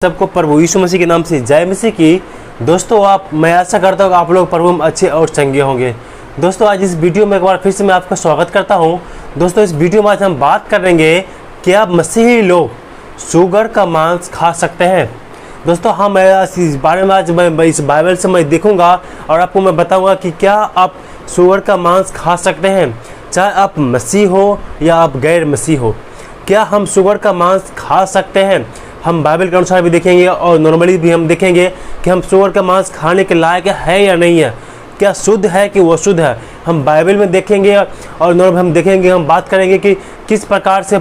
सबको प्रभु यीशु मसीह के नाम से जय मसीह की। दोस्तों मैं आशा करता हूँ कि आप लोग प्रभु में अच्छे और चंगे होंगे। दोस्तों आज इस वीडियो में एक बार फिर से मैं आपका स्वागत करता हूँ। दोस्तों इस वीडियो में आज हम बात करेंगे कि आप मसीही लोग शुगर का मांस खा सकते हैं। दोस्तों मैं इस बारे में आज मैं इस बाइबल से मैं देखूँगा और आपको मैं बताऊँगा कि क्या आप शुगर का मांस खा सकते हैं, चाहे आप मसीह हो या आप गैर मसीह हो। क्या हम शुगर का मांस खा सकते हैं? हम बाइबल के अनुसार भी देखेंगे और नॉर्मली भी हम देखेंगे कि हम शुगर का मांस खाने के लायक है या नहीं है, क्या शुद्ध है कि वो शुद्ध है। हम बाइबल में देखेंगे और नॉर्मल हम देखेंगे, हम बात करेंगे कि किस प्रकार से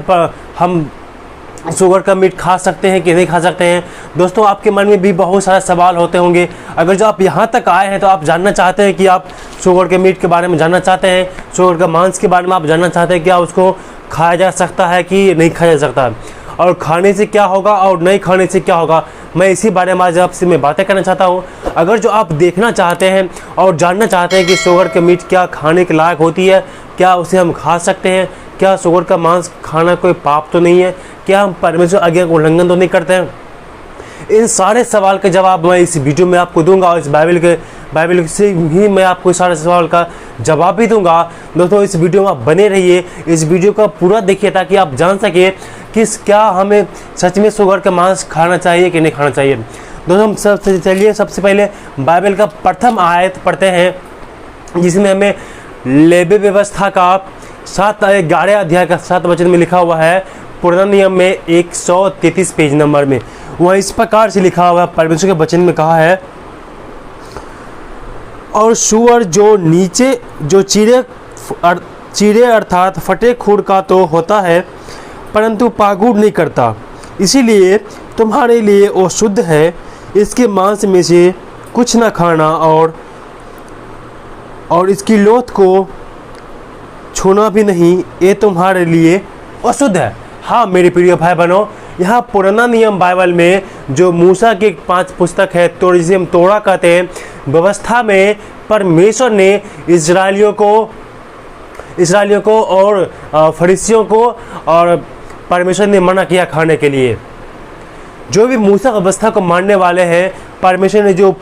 हम शुगर का मीट खा सकते हैं कि नहीं खा सकते हैं। दोस्तों आपके मन में भी बहुत सारे सवाल होते होंगे। अगर जो आप यहाँ तक आए हैं तो आप जानना चाहते हैं कि आप शुगर के मीट के बारे में जानना चाहते हैं, शुगर का मांस के बारे में आप जानना चाहते हैं, क्या उसको खाया जा सकता है कि नहीं खाया जा सकता, और खाने से क्या होगा और नहीं खाने से क्या होगा। मैं इसी बारे में आज आपसे मैं बातें करना चाहता हूँ। अगर जो आप देखना चाहते हैं और जानना चाहते हैं कि शुगर के मीट क्या खाने के लायक होती है, क्या उसे हम खा सकते हैं, क्या शुगर का मांस खाना कोई पाप तो नहीं है, क्या हम परमेश्वर आज्ञा का उल्लंघन तो नहीं करते हैं, इन सारे सवाल के जवाब मैं इस वीडियो में आपको दूंगा और इस बाइबल से ही मैं आपको सारे सवाल का जवाब भी दूंगा। दोस्तों इस वीडियो में आप बने रहिए, इस वीडियो का पूरा देखिए ताकि आप जान सके कि क्या हमें सच में शुगर का मांस खाना चाहिए कि नहीं खाना चाहिए। दोस्तों हम सबसे पहले बाइबल का प्रथम आयत पढ़ते हैं, जिसमें हमें लेवी व्यवस्था का 11 अध्याय का 7 वचन में लिखा हुआ है। पुराना नियम में 133 पेज नंबर में वह इस प्रकार से लिखा हुआ है। परमेश्वर के वचन में कहा है, और सुअर जो चीरे अर्थात फटे खूर का तो होता है, परंतु पागुर नहीं करता, इसीलिए तुम्हारे लिए वो शुद्ध है। इसके मांस में से कुछ न खाना और इसकी लोथ को छूना भी नहीं, ये तुम्हारे लिए अशुद्ध है। हाँ मेरे प्रिय भाई बहनों, यहाँ पुराना नियम बाइबल में जो मूसा की 5 पुस्तक है, तो जिसे हम तोड़ा कहते हैं, व्यवस्था में परमेश्वर ने इजरायलियों को और फरीसियों को और परमेश्वर ने मना किया खाने के लिए। जो भी मूसा व्यवस्था को मानने वाले हैं, परमेश्वर ने जो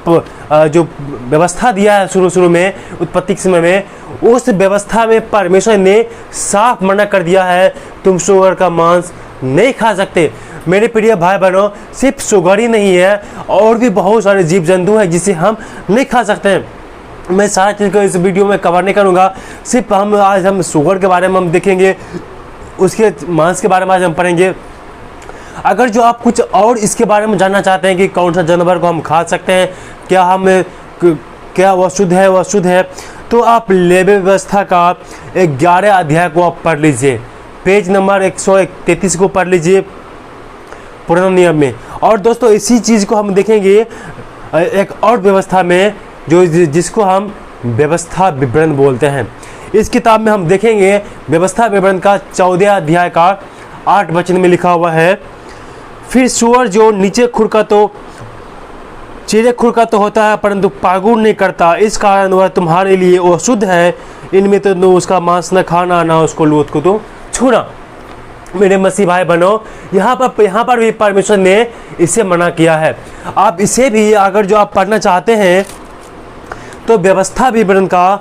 व्यवस्था दिया है शुरू में उत्पत्ति के समय में, उस व्यवस्था में परमेश्वर ने साफ मना कर दिया है, तुम शुगर का मांस नहीं खा सकते। मेरे प्रिय भाई बहनों, सिर्फ शुगर ही नहीं है, और भी बहुत सारे जीव जंतु हैं जिसे हम नहीं खा सकते हैं। मैं सारा चीज़ को इस वीडियो में कवर नहीं करूँगा, सिर्फ आज हम शुगर के बारे में हम देखेंगे, उसके मांस के बारे में आज हम पढ़ेंगे। अगर जो आप कुछ और इसके बारे में जानना चाहते हैं कि कौन सा जानवर को हम खा सकते हैं, क्या वह शुद्ध है, वह शुद्ध है, तो आप लेवी व्यवस्था का 11 अध्याय को आप पढ़ लीजिए, पेज नंबर 133 को पढ़ लीजिए पुराना नियम में। और दोस्तों इसी चीज़ को हम देखेंगे एक और व्यवस्था में, जिसको हम व्यवस्था विवरण बोलते हैं। इस किताब में हम देखेंगे व्यवस्था विवरण का 14 अध्याय का 8 वचन में लिखा हुआ है, फिर सुअर जो चीरे खुर का तो होता है, परंतु पागुर नहीं करता, इस कारण वह तुम्हारे लिए वो शुद्ध है। इनमें तो न उसका मांस न खाना, ना उसको लोथ को तो छूना। मेरे मसीह भाई बहनों, यहाँ पर भी परमेश्वर ने इसे मना किया है। आप इसे भी अगर जो आप पढ़ना चाहते हैं तो व्यवस्था विवरण का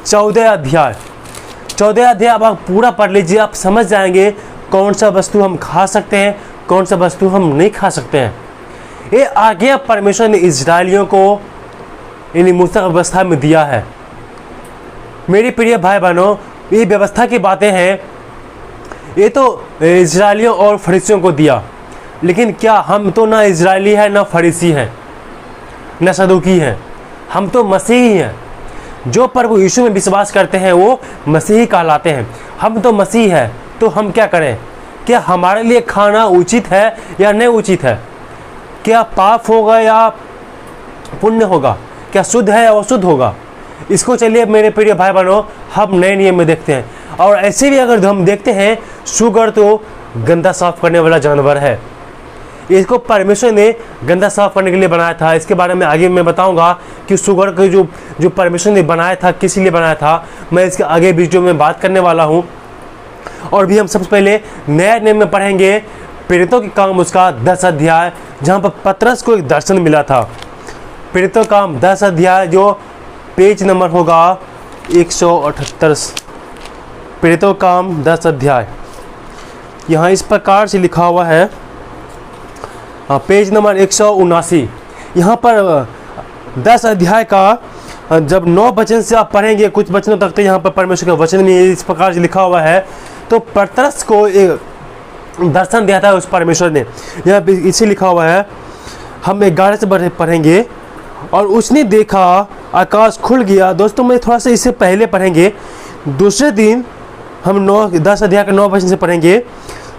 14 अध्याय आप पूरा पढ़ लीजिए, आप समझ जाएंगे कौन सा वस्तु हम खा सकते हैं, कौन सा वस्तु हम नहीं खा सकते हैं। ये आज्ञा परमेश्वर ने इजरायलियों को इन मूसा व्यवस्था में दिया है। मेरे प्रिय भाई बहनों, ये व्यवस्था की बातें हैं, ये तो इजरायलियों और फरीसियों को दिया, लेकिन क्या हम तो ना इजरायली है, ना फरीसी हैं, ना सदूकी हैं, हम तो मसीही हैं। जो प्रभु यीशु में विश्वास करते हैं वो मसीही कहलाते हैं। हम तो मसीह हैं, तो हम क्या करें? क्या हमारे लिए खाना उचित है या नहीं उचित है? क्या पाप होगा या पुण्य होगा? क्या शुद्ध है या अशुद्ध होगा? इसको चलिए मेरे प्रिय भाई बहनों हम नए नियम में देखते हैं। और ऐसे भी अगर हम देखते हैं, शुगर तो गंदा साफ करने वाला जानवर है, इसको परमेश्वर ने गंदा साफ करने के लिए बनाया था। इसके बारे में आगे मैं बताऊंगा कि शुगर को जो परमेश्वर ने बनाया था, किस लिए बनाया था, मैं इसके आगे वीडियो में बात करने वाला हूँ। और भी हम सबसे पहले नए नियम में पढ़ेंगे प्रेरितों के काम उसका 10 अध्याय जहाँ पर पतरस को एक दर्शन मिला था। प्रेरितों का काम 10 अध्याय, जो पेज नंबर होगा 178। प्रेरितों का काम 10 अध्याय, यहाँ इस प्रकार से लिखा हुआ है, पेज नंबर 179। यहाँ पर 10 अध्याय का जब 9 वचन से आप पढ़ेंगे, कुछ वचनों तक तो यहाँ पर परमेश्वर के वचन में इस प्रकार से लिखा हुआ है। तो पतरस को एक दर्शन दिया था उस परमेश्वर ने, यहाँ पे इसे लिखा हुआ है, हम 11 से पढ़ेंगे। और उसने देखा आकाश खुल गया। दोस्तों मैं थोड़ा सा इससे पहले पढ़ेंगे। दूसरे दिन हम 10 अध्याय के 9 वचन से पढ़ेंगे।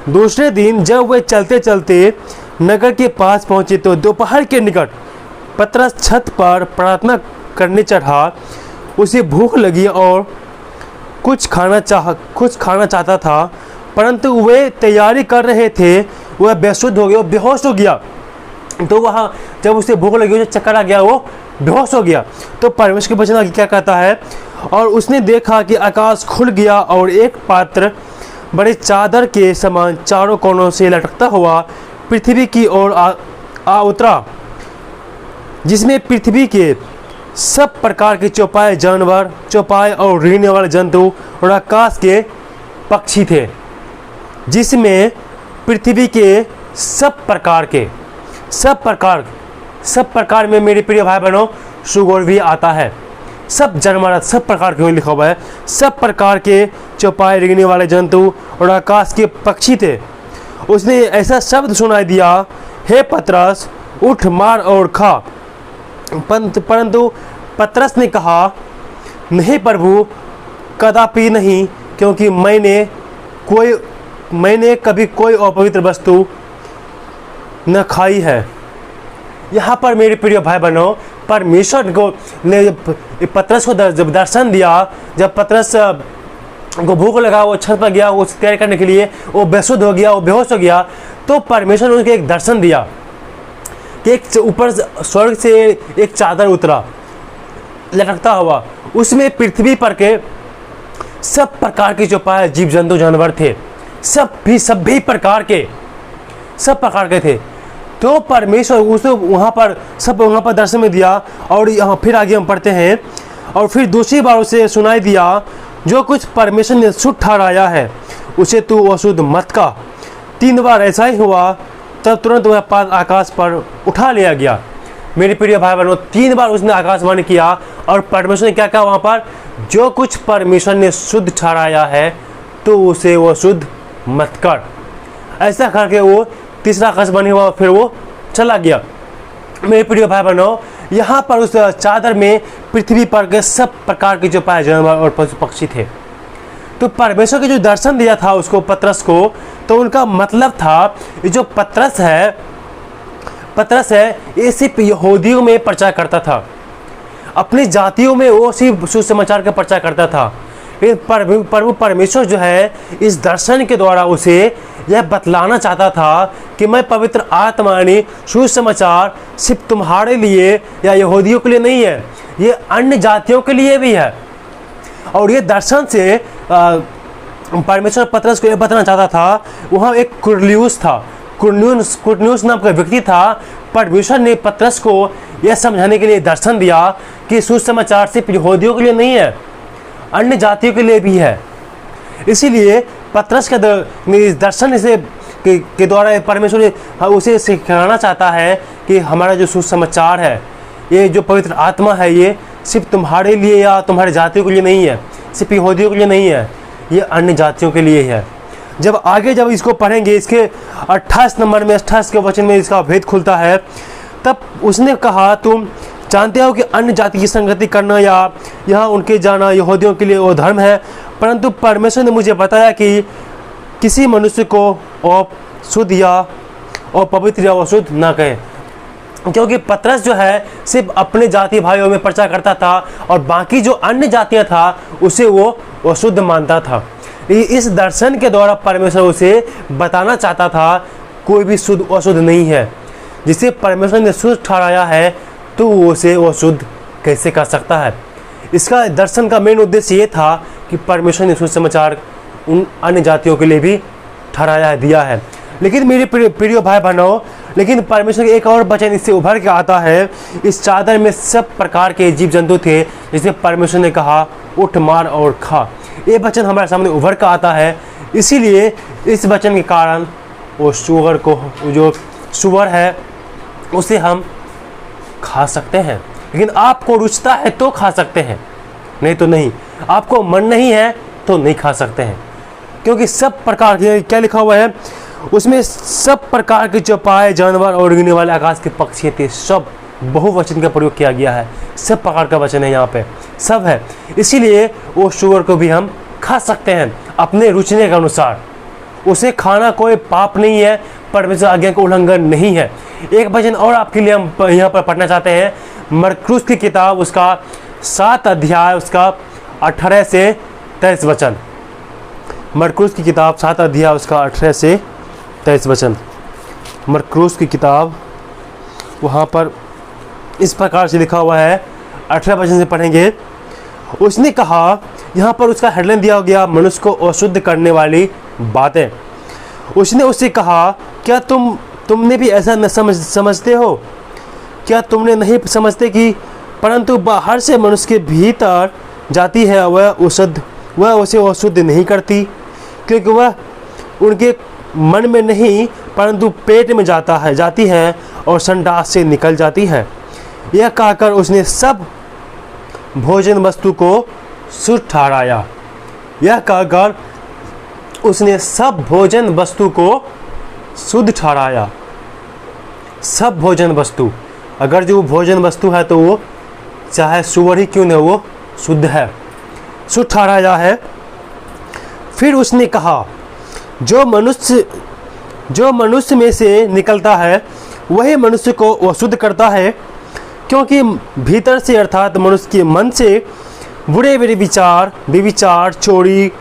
दूसरे दिन जब वे चलते चलते नगर के पास पहुँचे तो दोपहर के निकट पतरस छत पर प्रार्थना करने चढ़ा। उसे भूख लगी और कुछ खाना चाहता था, परंतु वे तैयारी कर रहे थे, वह बेसुध हो गया, वो बेहोश हो गया। तो वहाँ जब उसे भूख लगी, उसे चक्कर आ गया, वो बेहोश हो गया। तो परमेश्वर के वचन आगे क्या कहता है, और उसने देखा कि आकाश खुल गया और एक पात्र बड़े चादर के समान चारों कोनों से लटकता हुआ पृथ्वी की ओर आ उतरा, जिसमें पृथ्वी के सब प्रकार के चौपाए जानवर, चौपाए और रेंगने वाले जंतु और आकाश के पक्षी थे। जिसमें पृथ्वी के सब प्रकार में मेरे प्रिय भाई बहनों सुगोर भी आता है। सब जानवर, सब प्रकार के लिखा हुआ है, सब प्रकार के चौपाए, रेंगने वाले जंतु और आकाश के पक्षी थे। उसने ऐसा शब्द सुनाई दिया, हे पतरस उठ, मार और खा। परंतु पतरस ने कहा, नहीं प्रभु, कदापि नहीं, क्योंकि मैंने कभी कोई अपवित्र वस्तु न खाई है। यहाँ पर मेरे प्रिय भाई बहनों, परमेश्वर को ने पतरस को जब दर्शन दिया, जब पतरस को भूख लगा, वो छत पर गया उस तैयारी करने के लिए, वो बेसुध हो गया, वो बेहोश हो गया। तो परमेश्वर ने उसको एक दर्शन दिया कि एक ऊपर स्वर्ग से एक चादर उतरा लटकता हुआ, उसमें पृथ्वी पर के सब प्रकार के चौपाए जीव जंतु जानवर थे, सभी प्रकार के थे। तो परमेश्वर उसे वहाँ पर दर्शन में दिया। और यहाँ फिर आगे हम पढ़ते हैं, और फिर दूसरी बार उसे सुनाई दिया, जो कुछ परमेश्वर ने शुद्ध ठहराया है उसे तू अशुद्ध मत का। 3 बार ऐसा ही हुआ, तब तुरंत वह पाद आकाश पर उठा लिया गया। मेरे प्रिय भाई बहनों, 3 बार उसने आकाशवाणी किया, और परमेश्वर ने क्या कहा वहाँ पर, जो कुछ परमेश्वर ने शुद्ध ठहराया है तो उसे वो शुद्ध मत कर। ऐसा करके वो तीसरा आकाशवाणी हुआ, फिर वो चला गया। मेरे प्रिय भाई बहनों, यहाँ पर उस चादर में पृथ्वी पर के सब प्रकार के जो पाए जानवर और पशु पक्षी थे। तो परमेश्वर के जो दर्शन दिया था उसको, पतरस को, तो उनका मतलब था, ये जो पतरस है ये सिर्फ यहूदियों में प्रचार करता था, अपनी जातियों में वो सिर्फ सुसमाचार का प्रचार करता था। प्रभु परमेश्वर जो है इस दर्शन के द्वारा उसे यह बतलाना चाहता था कि मैं पवित्र आत्मा यानी सुसमाचार सिर्फ तुम्हारे लिए या यहूदियों के लिए नहीं है, ये अन्य जातियों के लिए भी है। और ये दर्शन से परमेश्वर पतरस को यह बताना चाहता था। वहाँ एक कुरनेलियुस नाम का व्यक्ति था। परमेश्वर ने पतरस को यह समझाने के लिए दर्शन दिया कि सुसमाचार सिर्फ यहूदियों के लिए नहीं है, अन्य जातियों के लिए भी है। इसीलिए पतरस का दर्शन के द्वारा परमेश्वर उसे सिखाना चाहता है कि हमारा जो सुसमाचार है, ये जो पवित्र आत्मा है, ये सिर्फ तुम्हारे लिए या तुम्हारे जातियों के लिए नहीं है, सिर्फ यहूदियों के लिए नहीं है, ये अन्य जातियों के लिए है। जब इसको पढ़ेंगे, इसके 28 नंबर में 28 के वचन में इसका भेद खुलता है। तब उसने कहा, तुम जानते हो कि अन्य जाति की संगति करना या यहाँ उनके जाना यहूदियों के लिए वो धर्म है, परंतु परमेश्वर ने मुझे बताया कि किसी मनुष्य को अशुद्ध या अपवित्र या अशुद्ध ना कहे। क्योंकि पतरस जो है सिर्फ अपने जाति भाइयों में प्रचार करता था और बाकी जो अन्य जातियाँ था उसे वो अशुद्ध मानता था। इस दर्शन के द्वारा परमेश्वर उसे बताना चाहता था कोई भी शुद्ध अशुद्ध नहीं है, जिसे परमेश्वर ने शुद्ध ठहराया है तो उसे वो शुद्ध कैसे कर सकता है। इसका दर्शन का मेन उद्देश्य ये था कि परमेश्वर ने सुसमाचार उन अन्य जातियों के लिए भी ठहराया दिया है। लेकिन मेरे प्रिय भाई बहनों, लेकिन परमेश्वर का एक और वचन इससे उभर के आता है। इस चादर में सब प्रकार के जीव जंतु थे, जिसे परमेश्वर ने कहा उठ, मार और खा। ये वचन हमारे सामने उभर कर आता है। इसीलिए इस वचन के कारण वो सुअर को, जो सुअर है, उसे हम खा सकते हैं। लेकिन आपको रुचता है तो खा सकते हैं, नहीं तो नहीं। आपको मन नहीं है तो नहीं खा सकते हैं, क्योंकि सब प्रकार के, क्या लिखा हुआ है उसमें, सब प्रकार के चौपाए जानवर और उड़ने वाले आकाश के पक्षी थे। सब बहुवचन का प्रयोग किया गया है, सब प्रकार का वचन है, यहाँ पे सब है। इसीलिए वो सुअर को भी हम खा सकते हैं अपने रुचने के अनुसार। उसे खाना कोई पाप नहीं है, परमेश्वर आज्ञा का उल्लंघन नहीं है। एक वचन और आपके लिए हम यहाँ पर पढ़ना चाहते हैं। मरकुस की किताब, उसका 7 अध्याय, उसका 18 से 23 वचन। मरकुस की किताब 7 अध्याय, उसका 18 से 23 वचन। मरकुस की किताब, वहाँ पर इस प्रकार से लिखा हुआ है, 18 वचन से पढ़ेंगे। उसने कहा, यहाँ पर उसका हेडलाइन दिया गया, मनुष्य को अशुद्ध करने वाली बातें। उसने उससे कहा, क्या तुमने भी ऐसा न समझते हो? क्या तुमने नहीं समझते कि परंतु बाहर से मनुष्य के भीतर जाती है, वह उसे अशुद्ध नहीं करती, क्योंकि वह उनके मन में नहीं परंतु पेट में जाती है और संडास से निकल जाती है। यह कहकर उसने सब भोजन वस्तु को शुद्ध ठहराया। यह कहकर उसने सब भोजन वस्तु को शुद्ध ठहराया। सब भोजन वस्तु, अगर जो भोजन वस्तु है तो वो चाहे सुअर ही क्यों न, वो शुद्ध है, शुद्ध ठहराया है। फिर उसने कहा, जो मनुष्य में से निकलता है वही मनुष्य को अशुद्ध करता है, क्योंकि भीतर से अर्थात मनुष्य के मन से बुरे विचार, व्यभिचार, चोरी,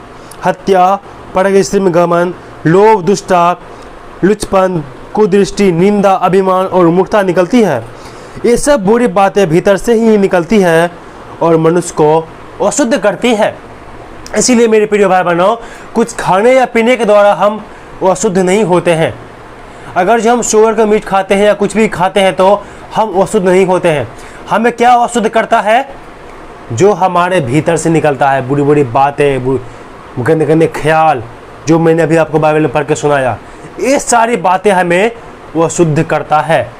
हत्या, परस्त्री में गमन, लोभ, दुष्टा, लुचपन, कुदृष्टि, निंदा, अभिमान और मूर्खता निकलती है। ये सब बुरी बातें भीतर से ही निकलती है और मनुष्य को अशुद्ध करती है। इसीलिए मेरे प्रिय भाई बहनों, कुछ खाने या पीने के द्वारा हम अशुद्ध नहीं होते हैं। अगर जो हम सुअर का मीट खाते हैं या कुछ भी खाते हैं तो हम अशुद्ध नहीं होते हैं। हमें क्या अशुद्ध करता है? जो हमारे भीतर से निकलता है, बुरी बुरी बातें, गंदे गंदे ख्याल, जो मैंने अभी आपको बाइबल में पढ़ के सुनाया, ये सारी बातें हमें वो शुद्ध करता है।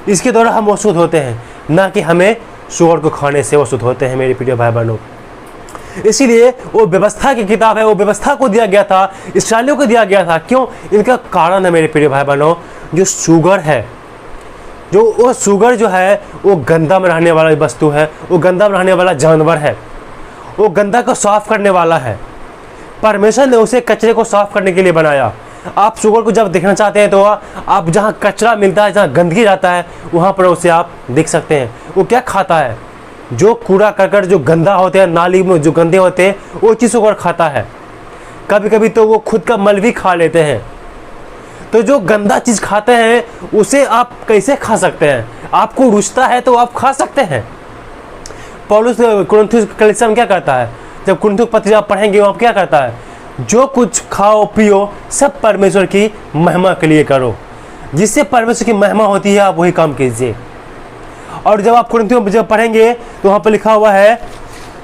इसके द्वारा हम अशुद्ध होते हैं, ना कि हमें सुअर को खाने से अशुद्ध होते हैं मेरे प्रिय भाई बहनों। इसीलिए वो व्यवस्था की किताब है, वो व्यवस्था को दिया गया था, इस्राएलियों को दिया गया था। क्यों? इनका कारण है मेरे प्रिय भाई बहनों, जो सुअर है, जो वो सुअर जो है वो गंदा में रहने वाला वस्तु है, वो गंदा में रहने वाला जानवर है, वो गंदा को साफ करने वाला है। परमेश्वर ने उसे कचरे को साफ करने के लिए बनाया। आप सुअर को जब देखना चाहते हैं तो आप जहाँ कचरा मिलता है, जहाँ गंदगी रहता है, वहाँ पर उसे आप देख सकते हैं। वो क्या खाता है? जो कूड़ा करकट जो गंदा होते हैं, नाली में जो गंदे होते हैं, वो चीज़ सुअर खाता है। कभी कभी तो वो खुद का मल भी खा लेते हैं। तो जो गंदा चीज़ खाते हैं उसे आप कैसे खा सकते हैं? आपको रुचता है तो आप खा सकते हैं। पौलुस कुरिन्थियों कलीसिया में क्या कहता है? जब कुरिन्थियों पत्री आप पढ़ेंगे वहाँ क्या कहता है? जो कुछ खाओ पियो सब परमेश्वर की महिमा के लिए करो। जिससे परमेश्वर की महिमा होती है आप वही काम कीजिए। और जब आप कुरिन्थियों में जब पढ़ेंगे तो वहाँ पर लिखा हुआ है,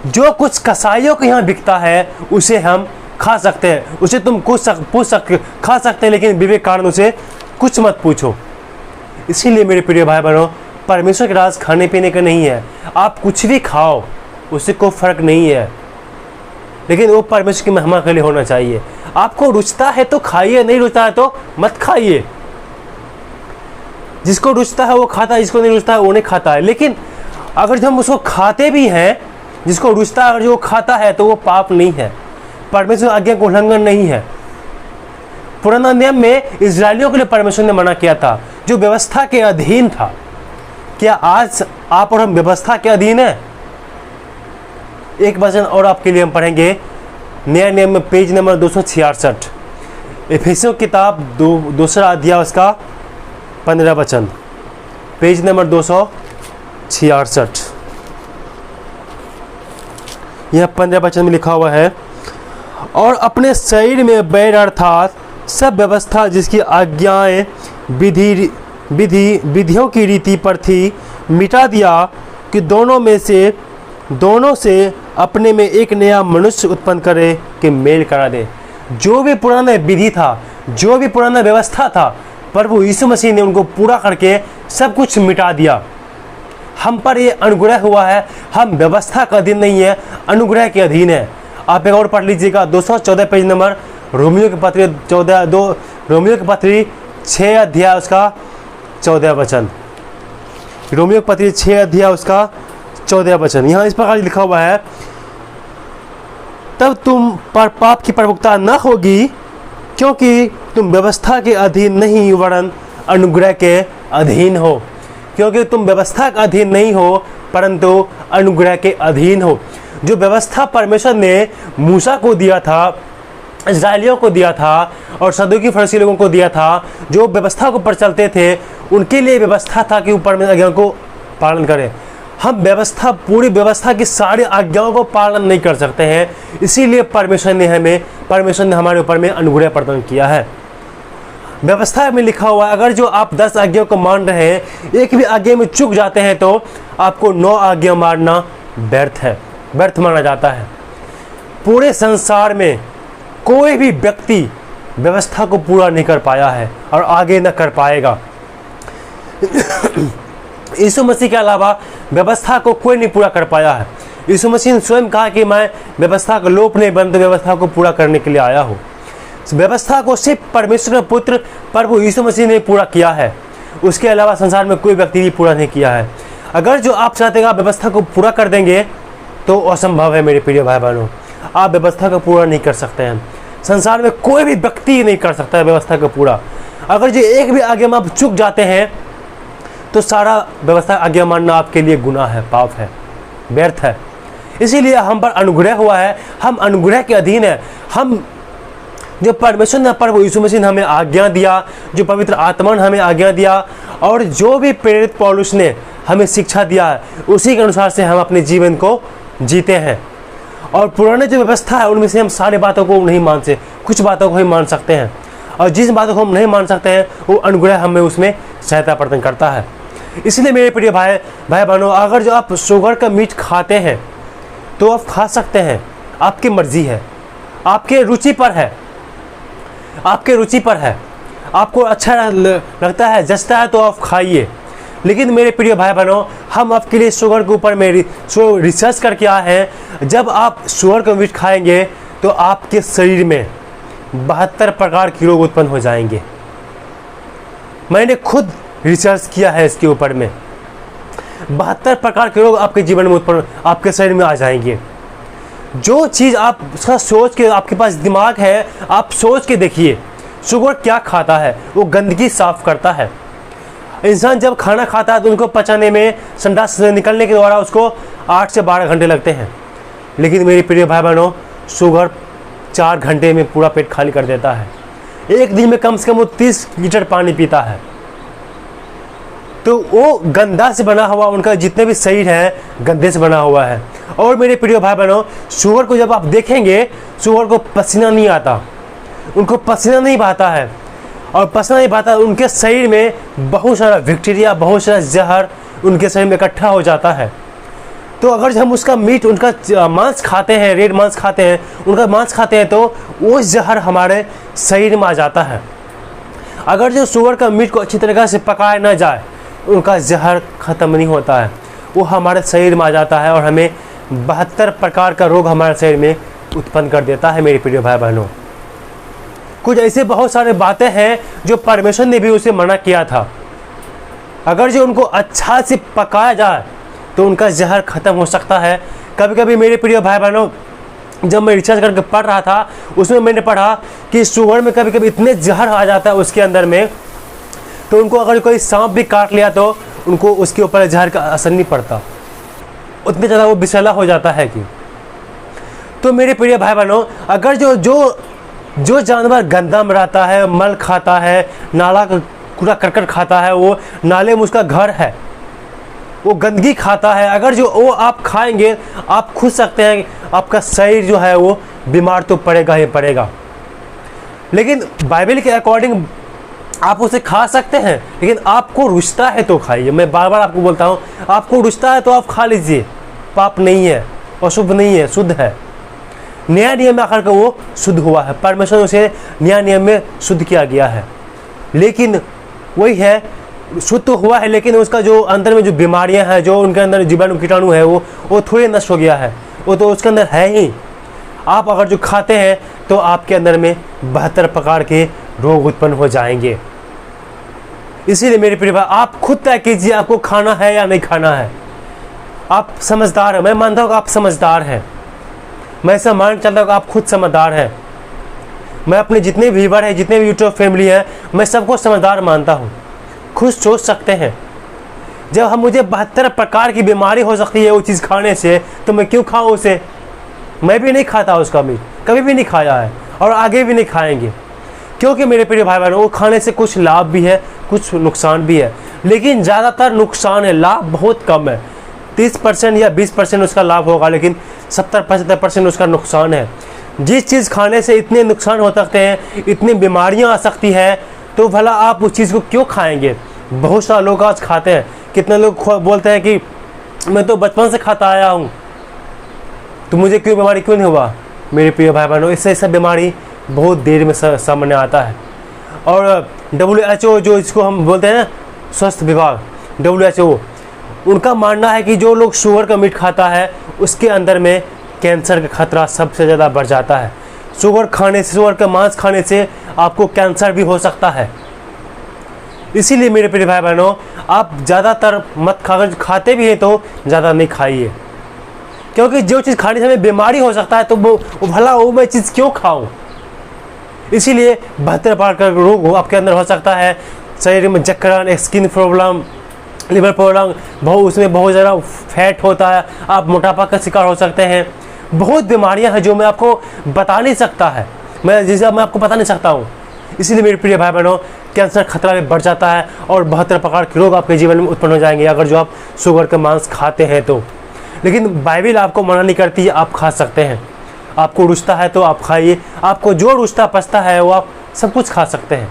जो कुछ कसाईयों के यहाँ बिकता है उसे हम खा सकते हैं, उसे तुम कुछ खा सकते हैं, लेकिन विवेक कारण उसे कुछ मत पूछो। इसीलिए मेरे प्रिय भाई बहनों, परमेश्वर के राज खाने पीने का नहीं है। आप कुछ भी खाओ, उससे कोई फर्क नहीं है, लेकिन वो परमेश्वर की महिमा के लिए होना चाहिए। आपको रुचता है तो खाइए, नहीं रुचता है तो मत खाइए। जिसको रुचता है वो खाता है, जिसको नहीं रुचता है वो नहीं खाता है। लेकिन अगर जो हम उसको खाते भी हैं, जिसको रुचता है और जो खाता है, तो वो पाप नहीं है, परमेश्वर आज्ञा का उल्लंघन नहीं है। पुराना नियम में इजरायलियों के लिए परमेश्वर ने मना किया था, जो व्यवस्था के अधीन था। क्या आज आप और हम व्यवस्था के अधीन है? एक वचन और आपके लिए हम पढ़ेंगे, नया नियम में पेज नंबर 266, इफिसियों किताब 2 अध्याय उसका 15 वचन, पेज नंबर 266। यह 15 वचन में लिखा हुआ है, और अपने शरीर में बैर अर्थात सब व्यवस्था जिसकी आज्ञाएं विधियों की रीति पर थी, मिटा दिया कि दोनों से अपने में एक नया मनुष्य उत्पन्न करे कि मेल करा दे। जो भी पुराना विधि था, जो भी पुराना व्यवस्था था, प्रभु यीशु मसीह ने उनको पूरा करके सब कुछ मिटा दिया। हम पर ये अनुग्रह हुआ है, हम व्यवस्था का अधीन नहीं है, अनुग्रह के अधीन है। आप एक और पढ़ लीजिएगा 214 पेज नंबर, रोमियो की पत्री 6 अध्याय उसका 14 वचन। रोमियो की पत्री 6 अध्याय उसका 14 वचन। यहाँ इस प्रकार लिखा हुआ है, तब तुम पर पाप की प्रमुखता न होगी, क्योंकि तुम व्यवस्था के अधीन नहीं वरन अनुग्रह के अधीन हो। क्योंकि तुम व्यवस्था के अधीन नहीं हो परंतु अनुग्रह के अधीन हो। जो व्यवस्था परमेश्वर ने मूसा को दिया था, इस्राएलियों को दिया था और सदूकी फरीसी लोगों को दिया था, जो व्यवस्था को पर चलते थे, उनके लिए व्यवस्था था कि वो परमेश्वर आज्ञा को पालन करें। हम पूरी व्यवस्था की सारी आज्ञाओं को पालन नहीं कर सकते हैं, इसीलिए परमेश्वर ने हमारे ऊपर में अनुग्रह प्रदान किया है। व्यवस्था में लिखा हुआ है, अगर जो आप 10 आज्ञाओं को मान रहे हैं, एक भी आज्ञा में चूक जाते हैं तो आपको 9 आज्ञा मानना व्यर्थ माना जाता है। पूरे संसार में कोई भी व्यक्ति व्यवस्था को पूरा नहीं कर पाया है और आगे न कर पाएगा। यीशु मसीह के अलावा व्यवस्था को कोई नहीं पूरा कर पाया है। यीशु मसीह ने स्वयं कहा कि मैं व्यवस्था का लोप नहीं बनता, व्यवस्था को पूरा करने के लिए आया हूँ। व्यवस्था को सिर्फ परमेश्वर का पुत्र प्रभु यीशु मसीह ने पूरा किया है, उसके अलावा संसार में कोई व्यक्ति भी पूरा नहीं किया है। अगर जो आप चाहते हैं आप व्यवस्था को पूरा कर देंगे तो असंभव है मेरे प्रिय भाई बहनों, आप व्यवस्था को पूरा नहीं कर सकते हैं। संसार में कोई भी व्यक्ति नहीं कर सकता है व्यवस्था को पूरा। अगर जो एक भी आज्ञा में आप चूक जाते हैं तो सारा व्यवस्था आज्ञा मानना आपके लिए गुनाह है, पाप है, व्यर्थ है। इसीलिए हम पर अनुग्रह हुआ है, हम अनुग्रह के अधीन है। हम जो परमेश्वर ने प्रभु यीशु मसीह ने हमें आज्ञा दिया, जो पवित्र आत्मा ने हमें आज्ञा दिया और जो भी प्रेरित पौलुस ने हमें शिक्षा दिया है, उसी के अनुसार से हम अपने जीवन को जीते हैं। और पुराने जो व्यवस्था है उनमें से हम सारी बातों को नहीं मान सकते, कुछ बातों को ही मान सकते हैं। और जिस बातों को हम नहीं मान सकते हैं वो अनुग्रह हमें उसमें सहायता प्रदान करता है। इसलिए मेरे प्रिय भाई बहनों, अगर जो आप शुगर का मीट खाते हैं तो आप खा सकते हैं, आपकी मर्जी है, आपके रुचि पर है, आपके रुचि पर है। आपको अच्छा लगता है, जचता है तो आप खाइए। लेकिन मेरे प्रिय भाई बहनों, हम आपके लिए शुगर के ऊपर में रिसर्च करके आए हैं। जब आप शुगर का मीट खाएंगे तो आपके शरीर में 72 प्रकार के रोग उत्पन्न हो जाएंगे। मैंने खुद रिसर्च किया है इसके ऊपर में। 72 प्रकार के रोग आपके जीवन में उत्पन्न, आपके शरीर में आ जाएंगे। जो चीज़ आप उसका सोच के, आपके पास दिमाग है, आप सोच के देखिए शुगर क्या खाता है। वो गंदगी साफ करता है। इंसान जब खाना खाता है तो उनको पचाने में, संडास से निकलने के द्वारा उसको 8 से 12 घंटे लगते हैं। लेकिन मेरे प्रिय भाई बहनों, शुगर 4 घंटे में पूरा पेट खाली कर देता है। एक दिन में कम से कम वो 30 लीटर पानी पीता है। तो वो गंदा से बना हुआ, उनका जितने भी शरीर है गंदे से बना हुआ है। और मेरे प्रिय भाई बहनों, शुगर को जब आप देखेंगे, शुगर को पसीना नहीं आता, उनको पसीना नहीं बहता है। और पसीना नहीं बहता, उनके शरीर में बहुत सारा बैक्टीरिया, बहुत सारा जहर उनके शरीर में इकट्ठा हो जाता है। तो अगर हम उसका मीट, उनका मांस खाते हैं, रेड मांस खाते हैं, उनका मांस खाते हैं तो वो जहर हमारे शरीर में आ जाता है। अगर जो शुगर का मीट को अच्छी तरीक़ा से पकाया ना जाए, उनका जहर ख़त्म नहीं होता है, वो हमारे शरीर में आ जाता है और हमें 72 प्रकार का रोग हमारे शरीर में उत्पन्न कर देता है। मेरे प्रिय भाई बहनों, कुछ ऐसे बहुत सारे बातें हैं जो परमेश्वर ने भी उसे मना किया था। अगर जो उनको अच्छा से पकाया जाए तो उनका जहर ख़त्म हो सकता है। कभी कभी मेरे प्रिय भाई बहनों, जब मैं रिसर्च करके पढ़ रहा था, उसमें मैंने पढ़ा कि शुगर में कभी कभी इतने जहर आ जाता है उसके अंदर में, तो उनको अगर कोई सांप भी काट लिया तो उनको उसके ऊपर जहर का असर नहीं पड़ता, उतने ज़्यादा वो विषैला हो जाता है कि। तो मेरे प्रिय भाई बहनों, अगर जो जानवर गंदा में रहता है, मल खाता है, नाला का कूड़ा करकट खाता है, वो नाले में उसका घर है, वो गंदगी खाता है, अगर जो वो आप खाएंगे, आप खुद सकते हैं आपका शरीर जो है वो बीमार तो पड़ेगा ही पड़ेगा। लेकिन बाइबल के अकॉर्डिंग आप उसे खा सकते हैं, लेकिन आपको रुचता है तो खाइए। मैं बार बार आपको बोलता हूँ, आपको रुचता है तो आप खा लीजिए, पाप नहीं है, अशुभ नहीं है, शुद्ध है। नया नियम में आकर के वो शुद्ध हुआ है, परमेश्वर ने उसे नया नियम में शुद्ध किया गया है। लेकिन वही है, शुद्ध तो हुआ है, लेकिन उसका जो अंदर में जो बीमारियां हैं, जो उनके अंदर जीवाणु कीटाणु है, वो थोड़े नष्ट हो गया है, वो तो उसके अंदर है ही। आप अगर जो खाते हैं तो आपके अंदर में 72 प्रकार के रोग उत्पन्न हो जाएंगे। इसीलिए मेरे प्रिय भाई, आप खुद तय कीजिए आपको खाना है या नहीं खाना है। आप समझदार हैं, मैं मानता हूँ कि आप समझदार हैं, मैं ऐसा मान चलता हूँ कि आप खुद समझदार हैं। मैं अपने जितने व्यूअर हैं, जितने भी यूट्यूब फैमिली है, मैं सबको समझदार मानता हूँ, खुद सोच सकते हैं। जब हम मुझे 72 प्रकार की बीमारी हो सकती है वो चीज़ खाने से, तो मैं क्यों खाऊं उसे। मैं भी नहीं खाता उसका मीट, कभी भी नहीं खाया है और आगे भी नहीं खाएंगे, क्योंकि मेरे प्रिय भाई बहनों, वो खाने से कुछ लाभ भी है, कुछ नुकसान भी है, लेकिन ज़्यादातर नुकसान है, लाभ बहुत कम है। 30% या 20% उसका लाभ होगा, लेकिन 70-75% उसका नुकसान है। जिस चीज़ खाने से इतने नुकसान हो सकते हैं, इतनी बीमारियां आ सकती है, तो भला आप उस चीज़ को क्यों खाएंगे। बहुत सारे लोग आज खाते हैं, कितने लोग बोलते हैं कि मैं तो बचपन से खाता आया हूँ, तो मुझे क्यों बीमारी क्यों नहीं हुआ। मेरे प्रिय भाई बहनों, इससे सब बीमारी बहुत देर में सामने आता है। और WHO, जो इसको हम बोलते हैं ना, स्वास्थ्य विभाग, WHO, उनका मानना है कि जो लोग शुगर का मीट खाता है उसके अंदर में कैंसर का खतरा सबसे ज़्यादा बढ़ जाता है। शुगर खाने से, शुगर का मांस खाने से आपको कैंसर भी हो सकता है। इसीलिए मेरे प्रिय भाई बहनों, आप ज़्यादातर मत खाकर, खाते भी हैं तो ज़्यादा नहीं खाइए, क्योंकि जो चीज़ खाने से हमें बीमारी हो सकता है तो वो भला वो मैं चीज़ क्यों खाऊं। इसीलिए 72 प्रकार का रोग आपके अंदर हो सकता है। शरीर में जकड़न, स्किन प्रॉब्लम, लिवर प्रॉब्लम, उसमें बहुत ज़्यादा फैट होता है, आप मोटापा का शिकार हो सकते हैं। बहुत बीमारियां हैं जो मैं आपको बता नहीं सकता है, मैं आपको बता नहीं सकता हूँ। इसीलिए मेरे प्रिय भाई बहनों, कैंसर खतरा में बढ़ जाता है और 72 प्रकार के रोग आपके जीवन में उत्पन्न हो जाएंगे अगर जो आप शुगर का मांस खाते हैं तो। लेकिन बाइबल आपको मना नहीं करती है, आप खा सकते हैं। आपको रुचता है तो आप खाइए, आपको जो रुचता पसता है वो आप सब कुछ खा सकते हैं।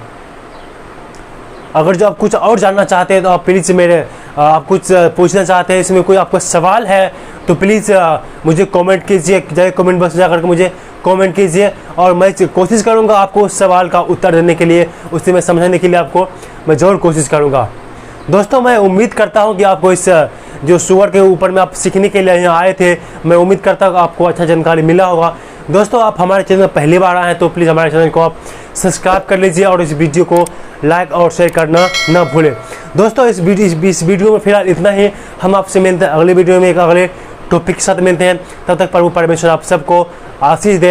अगर जो आप कुछ और जानना चाहते हैं तो आप प्लीज़ आप कुछ पूछना चाहते हैं, इसमें कोई आपका सवाल है तो प्लीज़ मुझे कमेंट कीजिए, जाए कमेंट बॉक्स में जाकर के मुझे कमेंट कीजिए, और मैं कोशिश करूंगा आपको उस सवाल का उत्तर देने के लिए, उसे मैं समझाने के लिए आपको मैं ज़रूर कोशिश करूंगा। दोस्तों, मैं उम्मीद करता हूं कि आपको इस जो शुगर के ऊपर में आप सीखने के लिए यहाँ आए थे, मैं उम्मीद करता हूँ आपको अच्छा जानकारी मिला होगा। दोस्तों, आप हमारे चैनल में पहली बार आए हैं तो प्लीज़ हमारे चैनल को आप सब्सक्राइब कर लीजिए और इस वीडियो को लाइक और शेयर करना ना भूलें। दोस्तों, इस वीडियो में फिलहाल इतना ही। हम आपसे मिलते हैं अगले वीडियो में, एक अगले टॉपिक के साथ मिलते हैं। तब तक प्रभु परमेश्वर आप सबको आशीष दे।